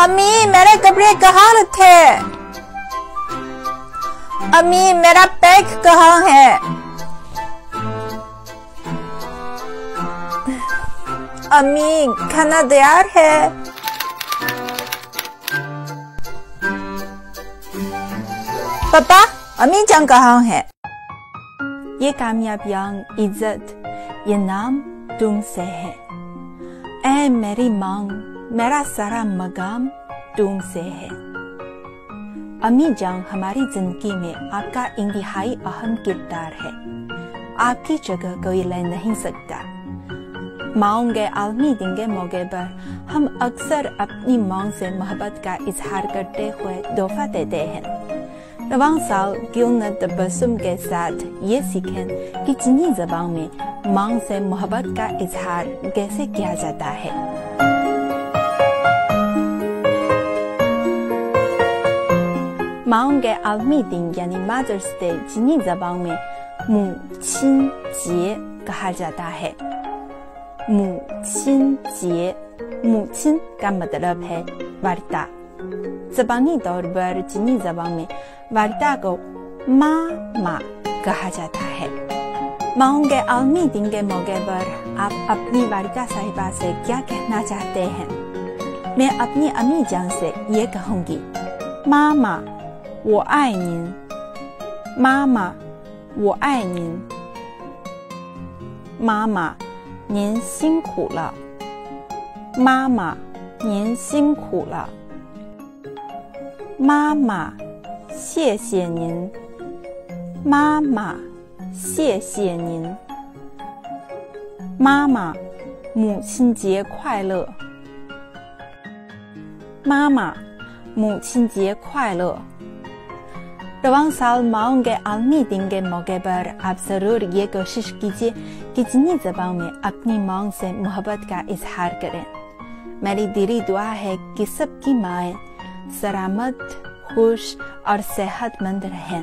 अम्मी मेरे कपड़े कहाँ रखे? अम्मी मेरा बैग कहाँ है? अम्मी खाना तैयार है। पापा अम्मी जान कहाँ है? ये कामयाबियां इज्जत ये नाम तुमसे है। ऐ मेरी मांग मेरा सारा मकाम तुमसे है। अम्मी जान हमारी जिंदगी में आपका इंतहाई अहम किरदार है। आपकी जगह कोई ले नहीं सकता। माओं के आलमी दिन के मौके पर हम अक्सर अपनी मांग से मोहब्बत का इजहार करते हुए तोहफा देते हैं। रवां साल क्यों न तबस्सुम के साथ ये सीखें कि चीनी ज़बान में मांग से मोहब्बत का इजहार कैसे किया जाता है। माओं के आलमी दिन यानी मदर्स डे चीनी ज़बान में मुछिन जिए कहा जाता है। मुछिन जिए, मुछिन का मतलब है वालिदा। ज़बानी तौर पर चीनी ज़बान में वालिदा को माँ कहा जाता है। माओं के आलमी दिन के मौके पर आप अपनी वालिदा साहिबा से क्या कहना चाहते हैं? मैं अपनी अम्मी जान से ये कहूँगी, मामा वो आए您,妈妈我爱您，妈妈您辛苦了，妈妈您辛苦了，妈妈谢谢您，妈妈谢谢您，妈妈母亲节快乐，妈妈母亲节快乐。रवां साल माओं के आलमी दिन के मौके पर आप जरूर ये कोशिश कीजिए कि चीनी ज़बान में अपनी मांग से मोहब्बत का इजहार करें। मेरी दिली दुआ है कि सबकी माएँ सलामत, खुश और सेहतमंद रहें।